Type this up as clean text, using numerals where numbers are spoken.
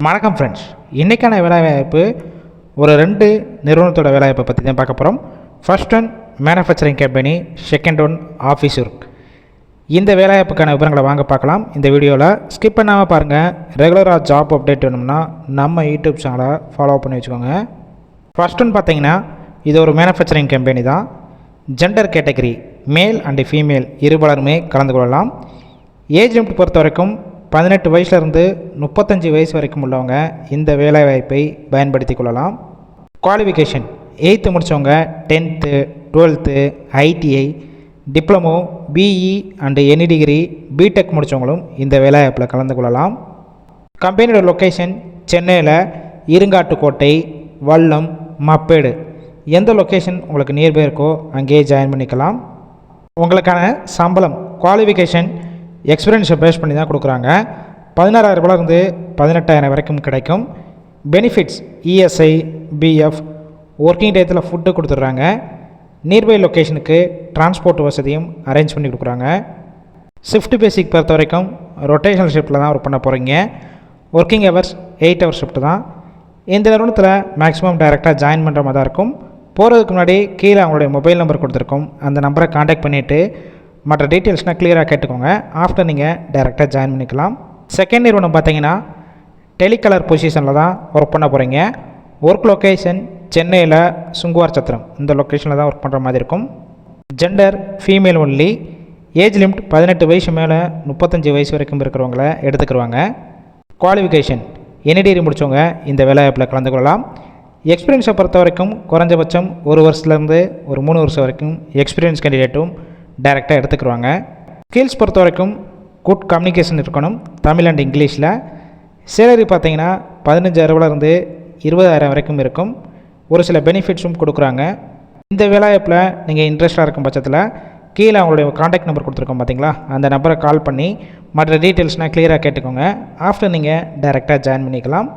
வணக்கம் ஃப்ரெண்ட்ஸ், இன்றைக்கான வேலைவாய்ப்பு ஒரு 2 நிறுவனத்தோட வேலைவாய்ப்பை பற்றி தான் பார்க்க போகிறோம். First one manufacturing company, second one office work. இந்த வேலைவாய்ப்புக்கான விவரங்களை வாங்க பார்க்கலாம். இந்த வீடியோவில் ஸ்கிப் பண்ணாமல் பாருங்கள். ரெகுலராக ஜாப் அப்டேட் வேணும்னா நம்ம யூடியூப் சேனலை ஃபாலோ பண்ணி வச்சுக்கோங்க. ஃபர்ஸ்ட் ஒன் பார்த்தீங்கன்னா இது ஒரு மேனுஃபேக்சரிங் கம்பெனி தான். Gender category male and female இருபாலருமே கலந்து கொள்ளலாம். ஏஜ் லிமிட் பொறுத்த வரைக்கும் 18 வயசுலேருந்து 35 வயசு வரைக்கும் உள்ளவங்க இந்த வேலைவாய்ப்பை பயன்படுத்தி கொள்ளலாம். குவாலிஃபிகேஷன் 8th முடித்தவங்க, 10th, 12th, ITI, diploma, BE and any degree, BTech முடித்தவங்களும் இந்த வேலைவாய்ப்பில் கலந்து கொள்ளலாம். கம்பெனியோட லொக்கேஷன் சென்னையில் இருங்காட்டுக்கோட்டை, வல்லம், மப்பேடு. எந்த லொக்கேஷன் உங்களுக்கு நியர்பை இருக்கோ அங்கேயே ஜாயின் பண்ணிக்கலாம். உங்களுக்கான சம்பளம் குவாலிஃபிகேஷன் எக்ஸ்பீரியன்ஸை பேஸ் பண்ணி தான் கொடுக்குறாங்க. 16,000 ரூபாயிலிருந்து 18,000 வரைக்கும் கிடைக்கும். பெனிஃபிட்ஸ் ESI, BF, ஒர்க்கிங் டேத்தில் ஃபுட்டு கொடுத்துட்றாங்க. நியர்பை லொக்கேஷனுக்கு டிரான்ஸ்போர்ட் வசதியும் அரேஞ்ச் பண்ணி கொடுக்குறாங்க. ஷிஃப்ட் பேசிக் பொறுத்த வரைக்கும் ரொட்டேஷனல் ஷிஃப்ட்டில் தான் ஒர்க் பண்ண போகிறீங்க. ஒர்க்கிங் ஹவர்ஸ் 8 ஹவர் ஷிஃப்ட் தான். இந்த நிறுவனத்தில் மேக்ஸிமம் டைரெக்டாக ஜாயின் பண்ணுற மாதிரி தான் இருக்கும். போகிறதுக்கு முன்னாடி கீழே அவங்களுடைய மொபைல் நம்பர் கொடுத்துருக்கோம். அந்த நம்பரை காண்டாக்ட் பண்ணிவிட்டு மற்ற டீட்டெயில்ஸ்னால் கிளியராக கேட்டுக்கோங்க. ஆஃப்டர் நீங்கள் டைரெக்டாக ஜாயின் பண்ணிக்கலாம். செகண்ட் நிறுவனம் பார்த்தீங்கன்னா டெலிகாலர் பொசிஷனில் தான் ஒர்க் பண்ண போகிறீங்க. ஒர்க் லொக்கேஷன் சென்னையில் சுங்குவார் சத்திரம், இந்த லொக்கேஷனில் தான் ஒர்க் பண்ணுற மாதிரி இருக்கும். Gender female only. Age limit 18 வயசு மேலே 35 வயசு வரைக்கும் இருக்கிறவங்கள எடுத்துக்கிடுவாங்க. குவாலிஃபிகேஷன் எனி டிகிரி முடித்தவங்க இந்த வேலைவாய்ப்பில் கலந்து கொள்ளலாம். எக்ஸ்பீரியன்ஸை பொறுத்த வரைக்கும் குறைஞ்சபட்சம் 1 வருஷத்துலேருந்து ஒரு 3 வருஷம் வரைக்கும் எக்ஸ்பீரியன்ஸ் கேண்டிடேட்டும் டைரெக்டாக எடுத்துக்கிடுவாங்க. ஸ்கில்ஸ் பொறுத்த வரைக்கும் குட் கம்யூனிகேஷன் இருக்கணும், தமிழ் அண்ட் இங்கிலீஷில். சேலரி பார்த்தீங்கன்னா 15,000 ரூபாயிலிருந்து 20,000 வரைக்கும் இருக்கும். ஒரு சில பெனிஃபிட்ஸும் கொடுக்குறாங்க. இந்த வேலைவாய்ப்பில் நீங்கள் இன்ட்ரெஸ்டாக இருக்கும் பட்சத்தில் கீழே அவங்களுடைய காண்டாக்ட் நம்பர் கொடுத்துருக்கோம் பார்த்தீங்களா, அந்த நம்பரை கால் பண்ணி மற்ற டீட்டெயில்ஸ்னால் கிளியராக கேட்டுக்கோங்க. ஆஃப்டர் நீங்கள் டைரெக்டாக ஜாயின் பண்ணிக்கலாம்.